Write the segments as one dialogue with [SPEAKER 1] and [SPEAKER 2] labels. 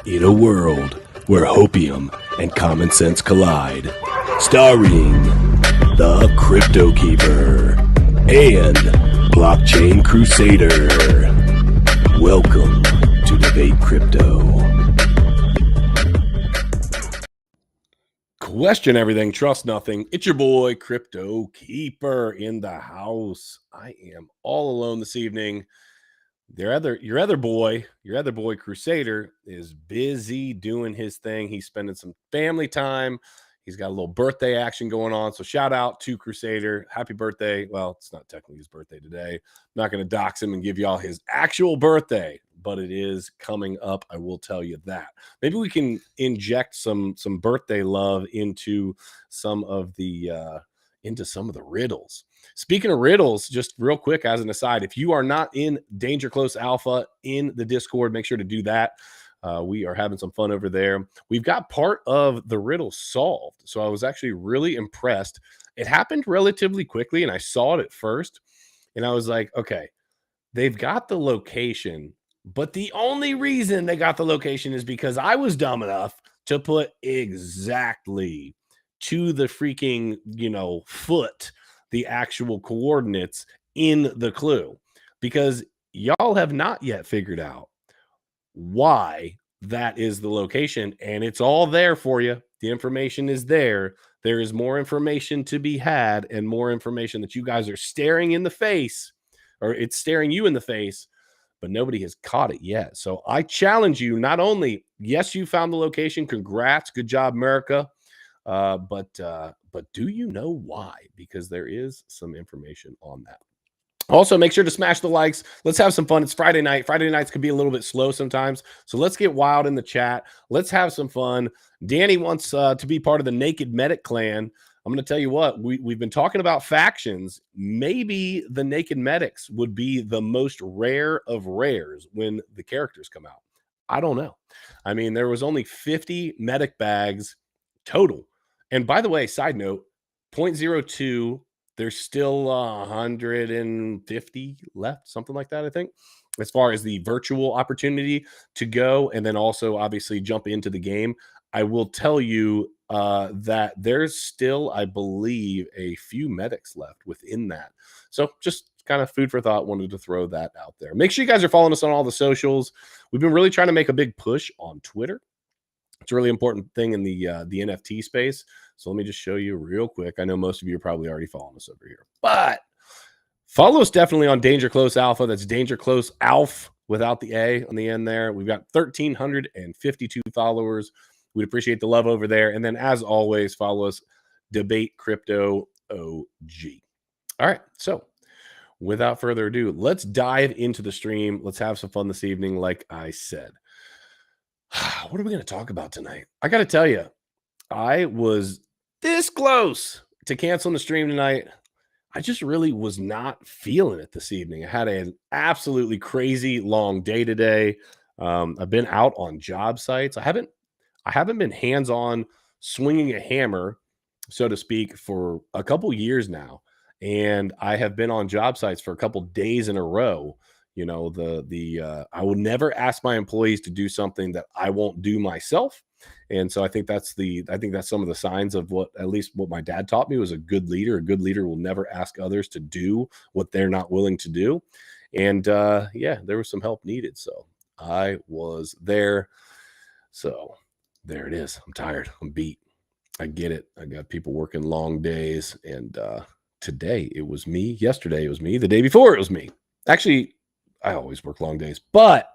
[SPEAKER 1] In a world where hopium and common sense collide, starring the CryptoKeeper and BlockchainCrusader. Welcome to Debate Crypto. Question everything, trust nothing. It's your boy CryptoKeeper in the house. I am all alone this evening. Your other boy Crusader is busy doing his thing. He's spending some family time. He's got a little birthday action going on. So shout out to Crusader. Happy birthday. Well, it's not technically his birthday today. I'm not going to dox him and give y'all his actual birthday, but it is coming up. I will tell you that. Maybe we can inject some birthday love into some of the riddles. Speaking of riddles, just real quick as an aside, if you are not in Danger Close Alpha in the Discord, make sure to do that. We are having some fun over there. We've got part of the riddle solved. So I was actually really impressed. It happened relatively quickly, and I saw it at first. And I was like, okay, they've got the location, but the only reason they got the location is because I was dumb enough to put exactly to the freaking, foot, the actual coordinates in the clue, because y'all have not yet figured out why that is the location, and it's all there for you. The information is there. There is more information to be had, and more information that you guys are staring in the face, or it's staring you in the face, but nobody has caught it yet. So I challenge you, not only, yes, you found the location, congrats, good job, America, but do you know why? Because there is some information on that. Also, make sure to smash the likes. Let's have some fun. It's Friday night. Friday nights can be a little bit slow sometimes. So let's get wild in the chat. Let's have some fun. Danny wants to be part of the Naked Medic clan. I'm going to tell you what, we've been talking about factions. Maybe the Naked Medics would be the most rare of rares when the characters come out. I don't know. I mean, there was only 50 medic bags total. And by the way, side note, 0.02, there's still 150 left, something like that, I think, as far as the virtual opportunity to go, and then also obviously jump into the game. I will tell you that there's still, I believe, a few medics left within that. So just kind of food for thought. Wanted to throw that out there. Make sure you guys are following us on all the socials. We've been really trying to make a big push on Twitter. It's a really important thing in the NFT space. So let me just show you real quick. I know most of you are probably already following us over here, but follow us definitely on Danger Close Alpha. That's Danger Close Alpha without the A on the end there. We've got 1,352 followers. We'd appreciate the love over there. And then as always, follow us, Debate Crypto OG. All right. So without further ado, let's dive into the stream. Let's have some fun this evening. Like I said, what are we going to talk about tonight? I got to tell you, I was this close to canceling the stream tonight. I just really was not feeling it this evening. I had an absolutely crazy long day today. I've been out on job sites. I haven't been hands-on swinging a hammer, so to speak, for a couple years now. And I have been on job sites for a couple days in a row. I will never ask my employees to do something that I won't do myself. And so I think that's some of the signs of what, at least what my dad taught me, was a good leader. A good leader will never ask others to do what they're not willing to do. And yeah, there was some help needed. So I was there. So there it is. I'm tired. I'm beat. I get it. I got people working long days. And today it was me. Yesterday it was me. The day before it was me. Actually, I always work long days, but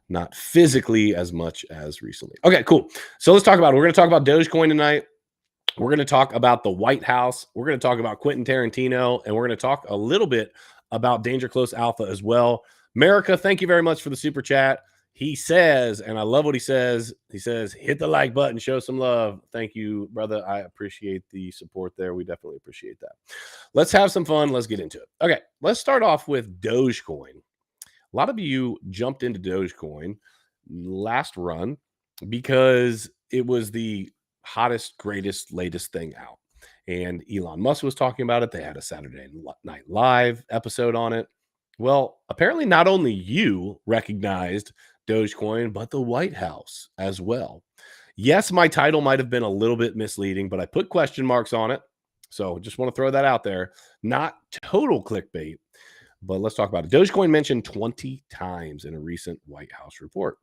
[SPEAKER 1] not physically as much as recently. Okay, cool. So let's talk about it. We're going to talk about Dogecoin tonight. We're going to talk about the White House. We're going to talk about Quentin Tarantino, and we're going to talk a little bit about Danger Close Alpha as well. America, thank you very much for the super chat. He says, and I love what he says, hit the like button, show some love. Thank you, brother. I appreciate the support there. We definitely appreciate that. Let's have some fun. Let's get into it. Okay, let's start off with Dogecoin. A lot of you jumped into Dogecoin last run because it was the hottest, greatest, latest thing out. And Elon Musk was talking about it. They had a Saturday Night Live episode on it. Well, apparently not only you recognized Dogecoin, but the White House as well. Yes, my title might have been a little bit misleading, but I put question marks on it. So just want to throw that out there. Not total clickbait, but let's talk about it. Dogecoin mentioned 20 times in a recent White House report.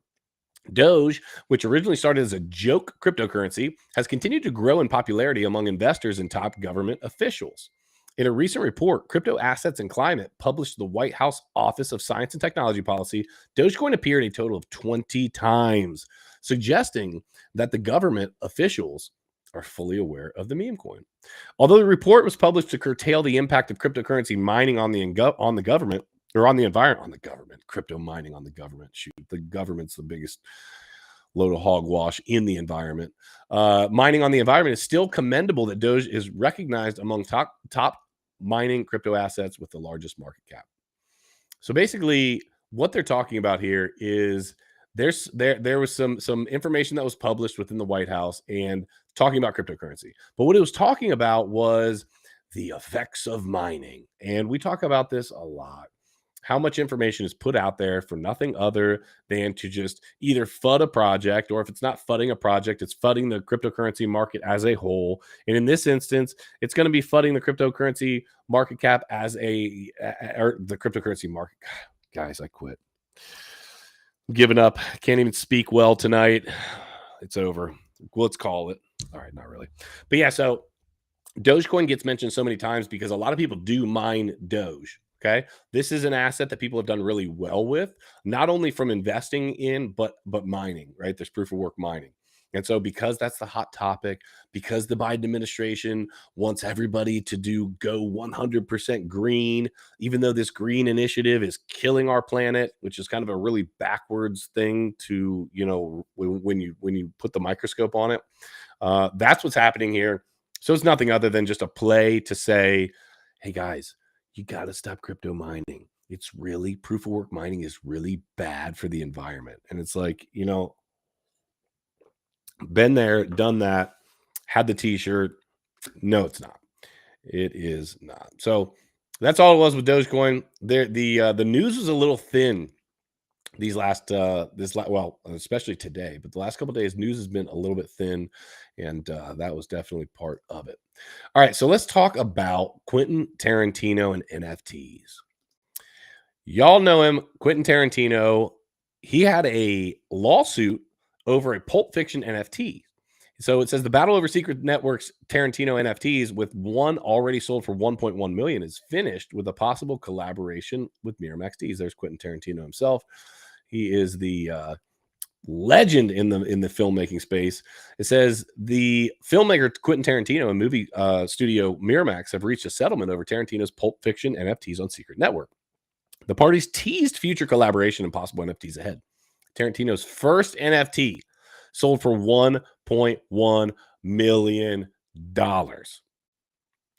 [SPEAKER 1] Doge, which originally started as a joke cryptocurrency, has continued to grow in popularity among investors and top government officials. In a recent report, Crypto Assets and Climate published the White House Office of Science and Technology Policy, Dogecoin appeared a total of 20 times, suggesting that the government officials are fully aware of the meme coin. Although the report was published to curtail the impact of cryptocurrency mining on the government, or on the environment, on the government, crypto mining on the government. Shoot, the government's the biggest load of hogwash in the environment. Mining on the environment is still commendable that Doge is recognized among top mining crypto assets with the largest market cap. So basically, what they're talking about here is there was some information that was published within the White House and talking about cryptocurrency. But what it was talking about was the effects of mining. And we talk about this a lot. How much information is put out there for nothing other than to just either FUD a project, or if it's not FUDing a project, it's FUDing the cryptocurrency market as a whole. And in this instance, it's going to be FUDing the cryptocurrency market cap as or the cryptocurrency market. Guys, I quit. I'm giving up. Can't even speak well tonight. It's over. Let's call it. All right, not really. But yeah, so Dogecoin gets mentioned so many times because a lot of people do mine Doge. Okay. This is an asset that people have done really well with, not only from investing in, but mining, right? There's proof of work mining. And so because that's the hot topic, because the Biden administration wants everybody to go 100% green, even though this green initiative is killing our planet, which is kind of a really backwards thing to, when you put the microscope on it, that's what's happening here. So it's nothing other than just a play to say, hey guys, you got to stop crypto mining. It's really, proof of work mining is really bad for the environment. And it's like, been there, done that, had the t-shirt. No, it's not. It is not. So that's all it was with Dogecoin. The news was a little thin these especially today, but the last couple of days, news has been a little bit thin, and that was definitely part of it. All right, so let's talk about Quentin Tarantino and NFTs. Y'all know him, Quentin Tarantino. He had a lawsuit over a Pulp Fiction NFT. So it says the battle over Secret Network's Tarantino NFTs, with one already sold for 1.1 million, is finished with a possible collaboration with MirrorMaxDs. There's Quentin Tarantino himself. He is the legend in the filmmaking space. It says the filmmaker Quentin Tarantino and movie studio Miramax have reached a settlement over Tarantino's Pulp Fiction NFTs on Secret Network. The parties teased future collaboration and possible NFTs ahead. Tarantino's first NFT sold for $1.1 million.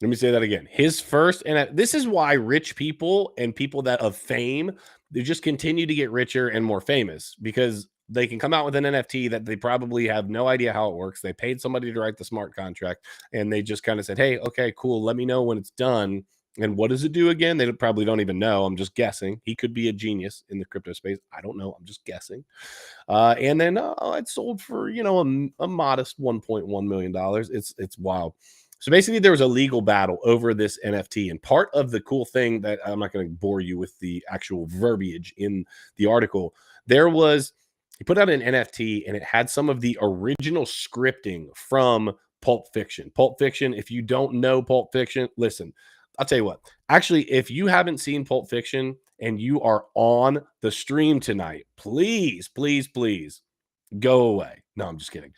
[SPEAKER 1] Let me say that again. His first, and this is why rich people and people that of fame, they just continue to get richer and more famous, because they can come out with an NFT that they probably have no idea how it works. They paid somebody to write the smart contract, and they just kind of said, hey, okay, cool. Let me know when it's done. And what does it do again? They probably don't even know. I'm just guessing. He could be a genius in the crypto space. I don't know. I'm just guessing. And then it sold for, a modest $1.1 million. It's wild. So basically, there was a legal battle over this NFT. And part of the cool thing that I'm not going to bore you with the actual verbiage in the article, he put out an NFT and it had some of the original scripting from Pulp Fiction. Pulp Fiction, if you don't know Pulp Fiction, listen, I'll tell you what. Actually, if you haven't seen Pulp Fiction and you are on the stream tonight, please, please, please go away. No, I'm just kidding.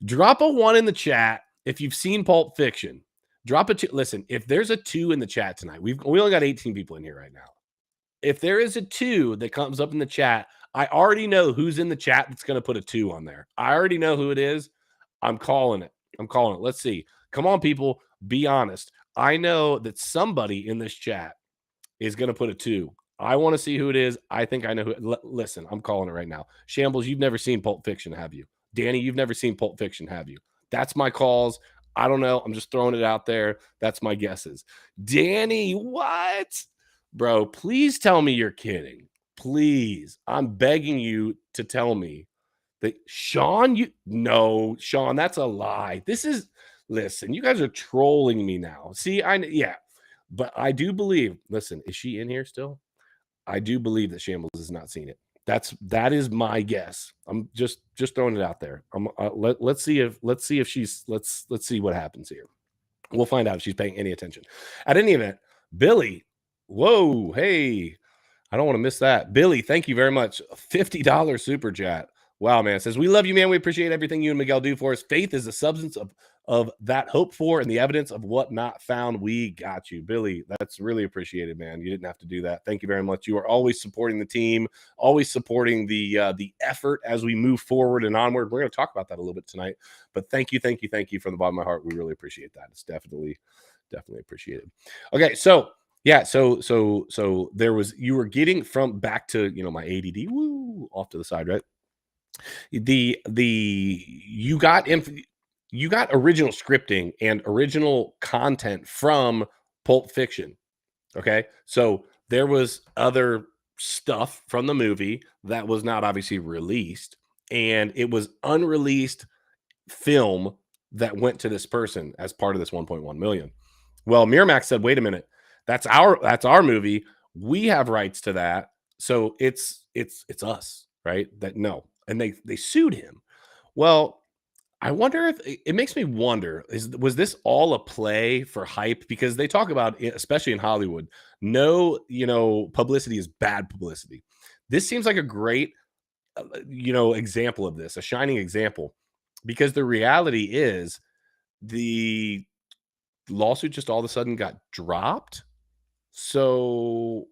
[SPEAKER 1] Drop a 1 in the chat if you've seen Pulp Fiction. Drop a 2. Listen, if there's a 2 in the chat tonight, we only got 18 people in here right now. If there is a 2 that comes up in the chat, I already know who's in the chat that's going to put a 2 on there. I already know who it is. I'm calling it. Let's see. Come on, people. Be honest. I know that somebody in this chat is going to put a 2. I want to see who it is. I think I know who. Listen, I'm calling it right now. Shambles, you've never seen Pulp Fiction, have you? Danny, you've never seen Pulp Fiction, have you? That's my calls. I don't know. I'm just throwing it out there. That's my guesses. Danny, what? Bro, please tell me you're kidding. please, I'm begging you to tell me that Sean, no, Sean, that's a lie. Listen, you guys are trolling me now. See, yeah, but I do believe, listen, is she in here still? I do believe that Shambles has not seen it. That is my guess. I'm just throwing it out there. Let's see if she's let's see what happens here. We'll find out if she's paying any attention. At any event, Billy, whoa, hey, I don't want to miss that. Billy, thank you very much. $50 super chat. Wow, man. Says, we love you, man. We appreciate everything you and Miguel do for us. Faith is the substance of that hope for and the evidence of what not found. We got you. Billy, that's really appreciated, man. You didn't have to do that. Thank you very much. You are always supporting the team, always supporting the effort as we move forward and onward. We're going to talk about that a little bit tonight. But thank you from the bottom of my heart. We really appreciate that. It's definitely appreciated. Okay, so yeah, so there was, you were getting from back to, my ADD, off to the side, right? You got original scripting and original content from Pulp Fiction. Okay, so there was other stuff from the movie that was not obviously released, and it was unreleased film that went to this person as part of this 1.1 million. Well, Miramax said, wait a minute, that's our movie. We have rights to that. So it's us, right? That no. And they sued him. Well, I wonder if it makes me wonder, was this all a play for hype? Because they talk about, especially in Hollywood, no, publicity is bad publicity. This seems like a great, example of this, a shining example, because the reality is the lawsuit just all of a sudden got dropped. So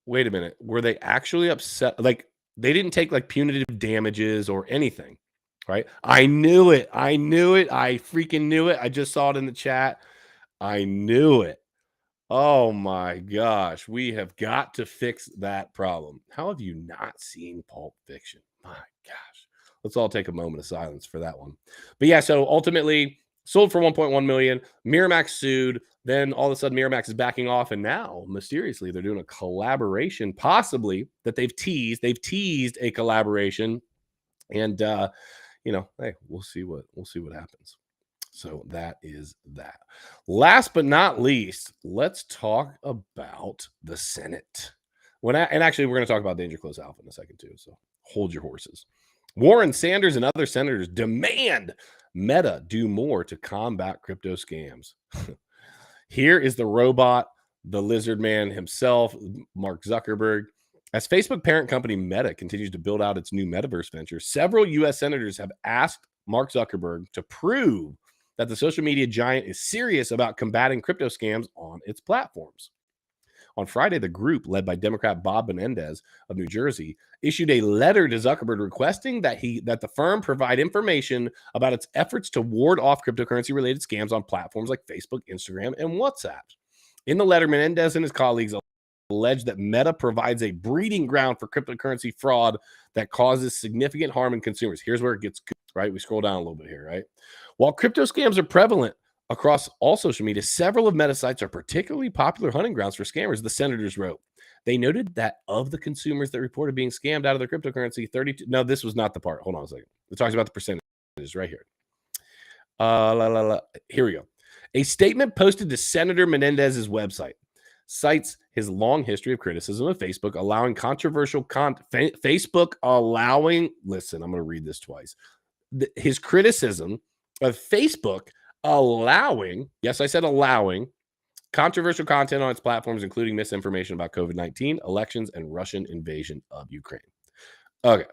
[SPEAKER 1] wait a minute, were they actually upset? Like, they didn't take like punitive damages or anything, right? I knew it. I freaking knew it. I just saw it in the chat. I knew it. Oh my gosh, we have got to fix that problem. How have you not seen Pulp Fiction? My gosh. Let's all take a moment of silence for that one. But yeah, so ultimately sold for 1.1 million. Miramax sued. Then all of a sudden Miramax is backing off, and now mysteriously they're doing a collaboration, possibly, that they've teased. They've teased a collaboration, and hey, we'll see what happens. So that is that. Last but not least, let's talk about the Senate. And actually, we're going to talk about Danger Close Alpha in a second too. So hold your horses. Warren Sanders and other senators demand Meta do more to combat crypto scams. Here is the robot, the lizard man himself, Mark Zuckerberg. As Facebook parent company Meta continues to build out its new metaverse venture, several U.S. senators have asked Mark Zuckerberg to prove that the social media giant is serious about combating crypto scams on its platforms. On Friday, the group, led by Democrat Bob Menendez of New Jersey, issued a letter to Zuckerberg requesting that the firm provide information about its efforts to ward off cryptocurrency-related scams on platforms like Facebook, Instagram, and WhatsApp. In the letter, Menendez and his colleagues alleged that Meta provides a breeding ground for cryptocurrency fraud that causes significant harm in consumers. Here's where it gets good, right? We scroll down a little bit here, right? While crypto scams are prevalent across all social media, several of Meta sites are particularly popular hunting grounds for scammers, the senators wrote. They noted that of the consumers that reported being scammed out of their cryptocurrency, 32. No, this was not the part. Hold on a second. It talks about the percentages right here. Here we go. A statement posted to Senator Menendez's website cites his long history of criticism of Facebook allowing controversial Facebook allowing, listen, I'm going to read this twice. His criticism of Facebook allowing, yes, I said allowing, controversial content on its platforms, including misinformation about COVID-19, elections, and Russian invasion of Ukraine. Okay.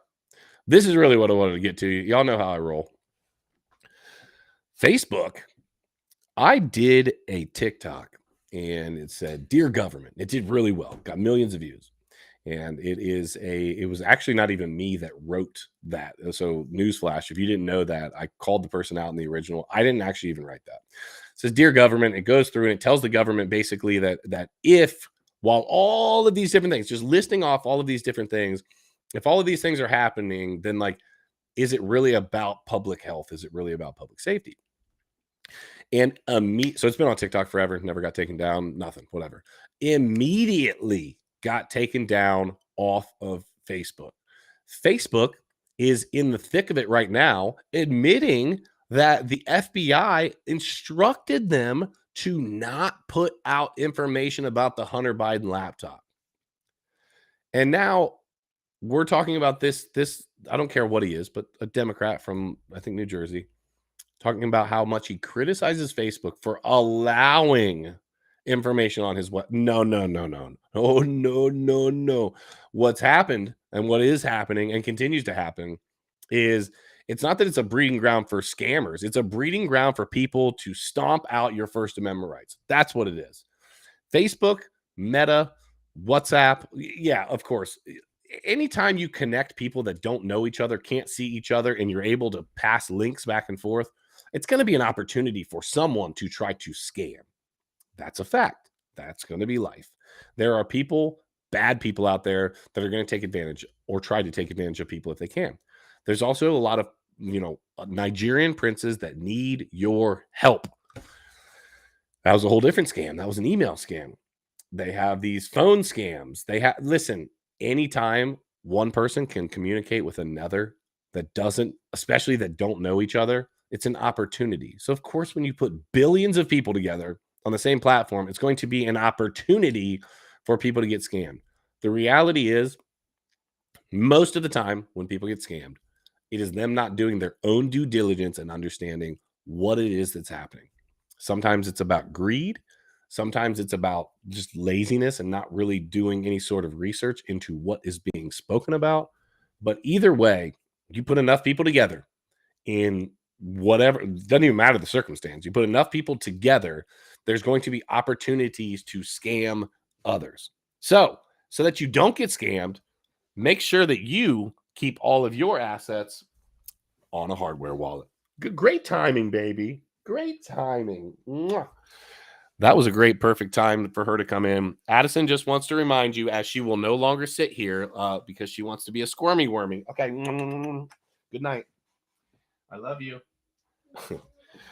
[SPEAKER 1] This is really what I wanted to get to. Y'all know how I roll. Facebook, I did a TikTok and it said, "Dear government." It did really well. Got millions of views. And it was actually not even me that wrote that. So newsflash, if you didn't know that, I called the person out in the original. I didn't actually even write that. It says, "Dear government," it goes through and it tells the government basically that if, while all of these different things, just listing off all of these different things, if all of these things are happening, then like, is it really about public health? Is it really about public safety? And so it's been on TikTok forever, never got taken down, nothing, whatever. Immediately got taken down off of Facebook. Facebook is in the thick of it right now, admitting that the FBI instructed them to not put out information about the Hunter Biden laptop. And now we're talking about this I don't care what he is, but a Democrat from, I think, New Jersey, talking about how much he criticizes Facebook for allowing information on his what? No, no, no, no. Oh, no, no, no. What's happened and what is happening and continues to happen is it's not that it's a breeding ground for scammers. It's a breeding ground for people to stomp out your First Amendment rights. That's what it is. Facebook, Meta, WhatsApp. Yeah, of course. Anytime you connect people that don't know each other, can't see each other, and you're able to pass links back and forth, it's going to be an opportunity for someone to try to scam. That's a fact. That's going to be life. There are people, bad people out there that are going to take advantage or try to take advantage of people if they can. There's also a lot of, Nigerian princes that need your help. That was a whole different scam. That was an email scam. They have these phone scams. Listen, anytime one person can communicate with another that doesn't, especially that don't know each other, it's an opportunity. So of course, when you put billions of people together on the same platform, it's going to be an opportunity for people to get scammed. The reality is, most of the time when people get scammed, it is them not doing their own due diligence and understanding what it is that's happening. Sometimes it's about greed. Sometimes it's about just laziness and not really doing any sort of research into what is being spoken about. But either way, you put enough people together in whatever, it doesn't even matter the circumstance. You put enough people together, there's going to be opportunities to scam others. So that you don't get scammed, make sure that you keep all of your assets on a hardware wallet. Great timing, baby. Great timing. Mwah. That was a great, perfect time for her to come in. Addison just wants to remind you, as she will no longer sit here because she wants to be a squirmy wormy. Okay. Good night. I love you.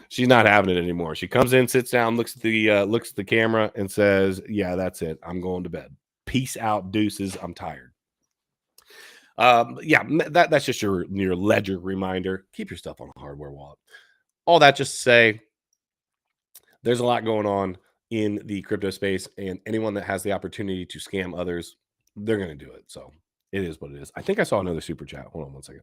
[SPEAKER 1] She's not having it anymore. She comes in, sits down, looks at the camera, and says, "Yeah, that's it. I'm going to bed. Peace out, deuces. I'm tired." Yeah, that's just your ledger reminder. Keep your stuff on a hardware wallet. All that just to say, there's a lot going on in the crypto space, and anyone that has the opportunity to scam others, they're going to do it. So it is what it is. I think I saw another super chat. Hold on one second.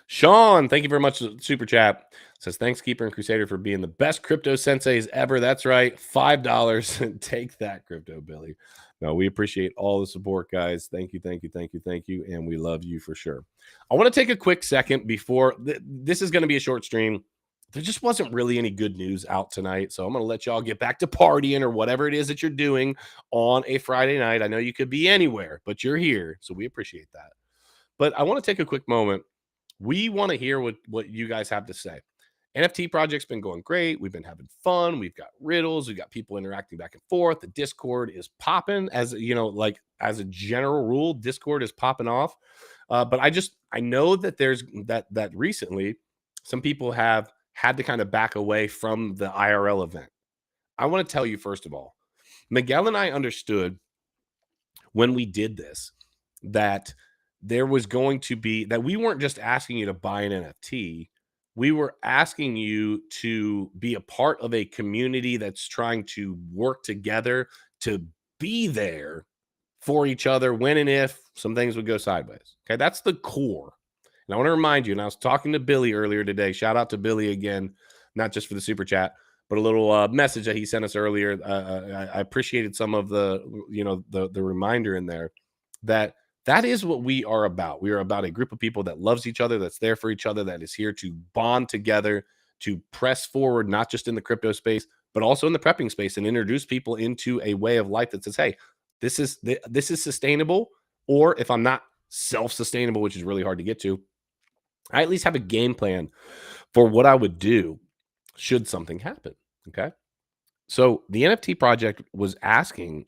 [SPEAKER 1] Sean, thank you very much. Super chat says, "Thanks, Keeper and Crusader, for being the best crypto senseis ever." That's right. $5. Take that, Crypto Billy. No, we appreciate all the support, guys. Thank you, thank you, thank you, thank you. And we love you for sure. I want to take a quick second before this is going to be a short stream. There just wasn't really any good news out tonight. So I'm going to let y'all get back to partying or whatever it is that you're doing on a Friday night. I know you could be anywhere, but you're here. So we appreciate that. But I want to take a quick moment. We want to hear what you guys have to say. NFT project's been going great. We've been having fun. We've got riddles. We've got people interacting back and forth. The Discord is popping. As you know, like as a general rule, Discord is popping off. But I know that there's that recently some people have had to kind of back away from the IRL event. I want to tell you, first of all, Miguel and I understood when we did this that there was going to be, that we weren't just asking you to buy an NFT. We were asking you to be a part of a community that's trying to work together to be there for each other when and if some things would go sideways. Okay, that's the core. And I want to remind you, and I was talking to Billy earlier today. Shout out to Billy again, not just for the super chat, but a little message that he sent us earlier. I appreciated some of the reminder in there that is what we are about. We are about a group of people that loves each other, that's there for each other, that is here to bond together, to press forward, not just in the crypto space, but also in the prepping space, and introduce people into a way of life that says, hey, this is sustainable. Or if I'm not self-sustainable, which is really hard to get to, I at least have a game plan for what I would do should something happen. Okay. So the NFT project was asking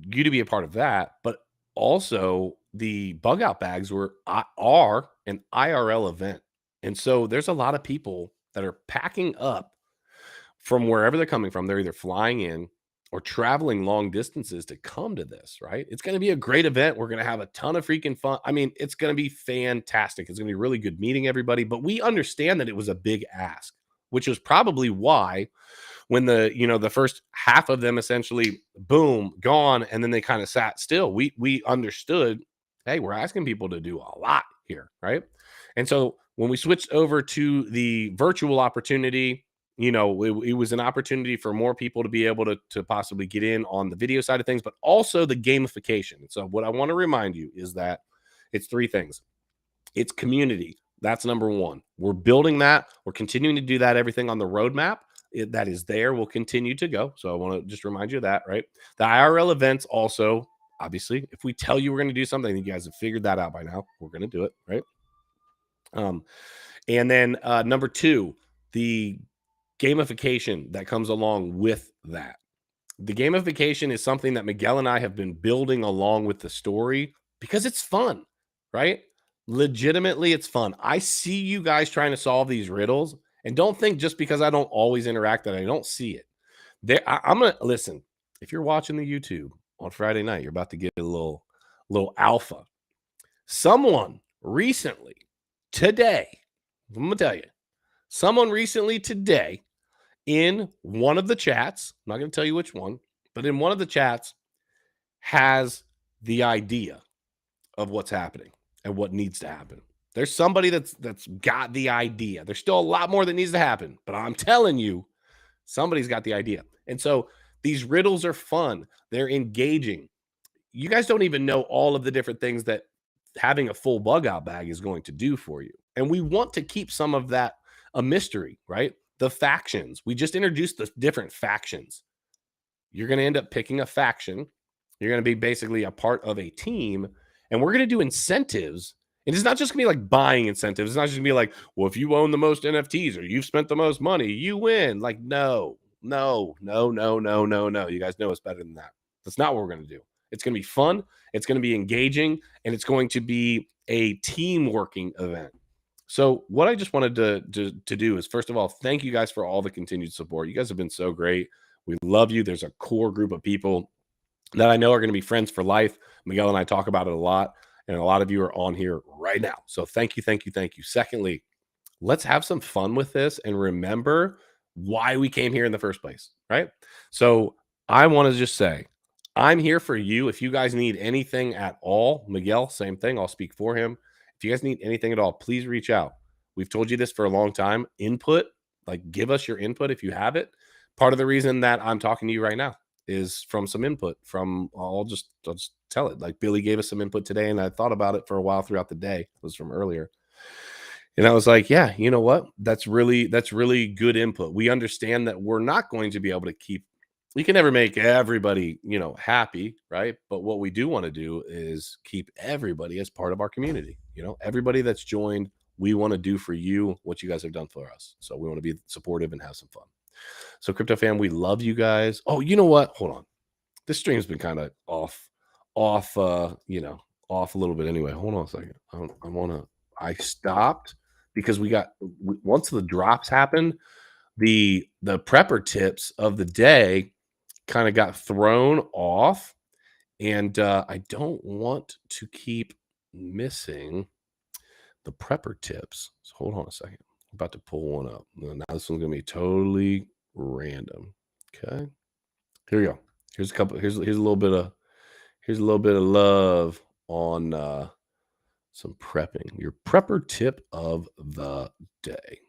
[SPEAKER 1] you to be a part of that, but also the bug out bags are an IRL event. And so there's a lot of people that are packing up from wherever they're coming from. They're either flying in or traveling long distances to come to this, right? It's going to be a great event. We're going to have a ton of freaking fun. I mean, it's going to be fantastic. It's going to be really good meeting everybody, but we understand that it was a big ask, which is probably why when the first half of them essentially boom gone and then they kind of sat still, we understood, hey, we're asking people to do a lot here, right? And so when we switched over to the virtual opportunity, it was an opportunity for more people to be able to possibly get in on the video side of things, but also the gamification. So what I want to remind you is that it's three things. It's community. That's number one. We're building that. We're continuing to do that. Everything on the roadmap that is there will continue to go. So I want to just remind you of that, right? The IRL events also, obviously, if we tell you we're going to do something, you guys have figured that out by now. We're going to do it, right? And then number two, the gamification that comes along with that. The gamification is something that Miguel and I have been building along with the story because it's fun, right? Legitimately, it's fun. I see you guys trying to solve these riddles, and don't think just because I don't always interact that I don't see it. I'm gonna listen. If you're watching the YouTube on Friday night, you're about to get a little alpha. Someone recently today, I'm gonna tell you, someone recently today in one of the chats, I'm not going to tell you which one, but in one of the chats has the idea of what's happening and what needs to happen. There's somebody that's got the idea. There's still a lot more that needs to happen, but I'm telling you, somebody's got the idea. And so these riddles are fun. They're engaging. You guys don't even know all of the different things that having a full bug out bag is going to do for you. And we want to keep some of that a mystery, right? The factions. We just introduced the different factions. You're going to end up picking a faction. You're going to be basically a part of a team. And we're going to do incentives. And it's not just going to be like buying incentives. It's not just going to be like, well, if you own the most NFTs or you've spent the most money, you win. Like, no. You guys know it's better than that. That's not what we're going to do. It's going to be fun. It's going to be engaging. And it's going to be a team working event. So what I just wanted to do is, first of all, thank you guys for all the continued support. You guys have been so great. We love you. There's a core group of people that I know are going to be friends for life. Miguel and I talk about it a lot, and a lot of you are on here right now. So thank you. Secondly, let's have some fun with this and remember why we came here in the first place, right? So I want to just say, I'm here for you. If you guys need anything at all, Miguel, same thing. I'll speak for him. If you guys need anything at all, please reach out. We've told you this for a long time. Input, like give us your input if you have it. Part of the reason that I'm talking to you right now is from some input from, I'll just tell it. Like Billy gave us some input today, and I thought about it for a while throughout the day. It was from earlier. And I was like, yeah, you know what? That's really good input. We understand that we're not going to be able to keep, we can never make everybody, happy, right? But what we do want to do is keep everybody as part of our community. Everybody that's joined, we want to do for you what you guys have done for us. So we want to be supportive and have some fun. So Crypto Fam, we love you guys. Oh, you know what? Hold on. This stream's been kind of off, off a little bit anyway. Hold on a second. I stopped because once the drops happened, the prepper tips of the day kind of got thrown off, and I don't want to keep missing the prepper tips. So hold on a second. I'm about to pull one up. Now this one's gonna be totally random. Okay, here we go. Here's a couple. Here's a little bit of love on some prepping. Your prepper tip of the day.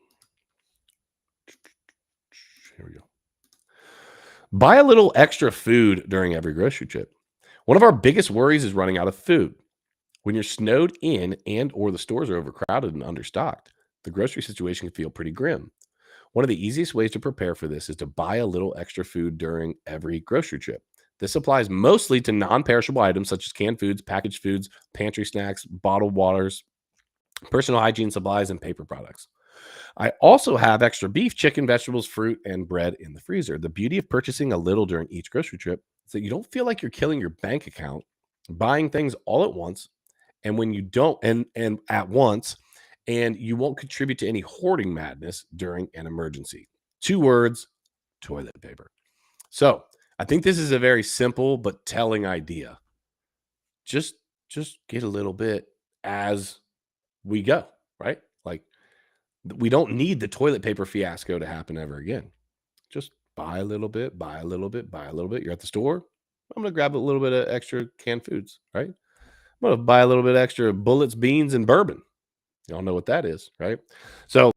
[SPEAKER 1] Here we go. Buy a little extra food during every grocery trip. One of our biggest worries is running out of food. When you're snowed in and or the stores are overcrowded and understocked, the grocery situation can feel pretty grim. One of the easiest ways to prepare for this is to buy a little extra food during every grocery trip. This applies mostly to non-perishable items such as canned foods, packaged foods, pantry snacks, bottled waters, personal hygiene supplies, and paper products. I also have extra beef, chicken, vegetables, fruit, and bread in the freezer. The beauty of purchasing a little during each grocery trip is that you don't feel like you're killing your bank account buying things all at once, and when you don't and at once, and you won't contribute to any hoarding madness during an emergency. 2 words: toilet paper. So I think this is a very simple but telling idea. Just just get a little bit as we go, right? Like we don't need the toilet paper fiasco to happen ever again. Just buy a little bit, buy a little bit, buy a little bit. You're at the store. I'm gonna grab a little bit of extra canned foods, right? I'm gonna buy a little bit extra bullets, beans, and bourbon. Y'all know what that is, right? So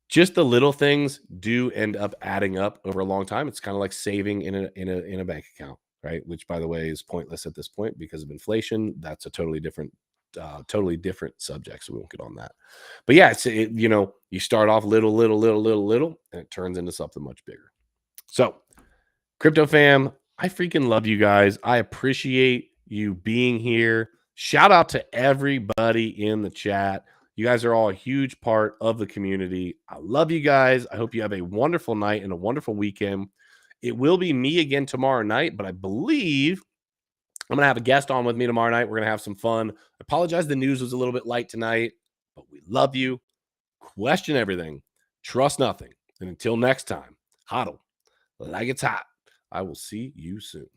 [SPEAKER 1] just the little things do end up adding up over a long time. It's kind of like saving in a bank account, right? Which, by the way, is pointless at this point because of inflation. That's a totally different subject. So we won't get on that. But yeah, you start off little, and it turns into something much bigger. So, Crypto fam, I freaking love you guys. I appreciate you being here. Shout out to everybody in the chat. You guys are all a huge part of the community. I love you guys. I hope you have a wonderful night and a wonderful weekend. It will be me again tomorrow night, but I believe I'm going to have a guest on with me tomorrow night. We're going to have some fun. I apologize. The news was a little bit light tonight, but we love you. Question everything. Trust nothing. And until next time, hodl like it's hot. I will see you soon.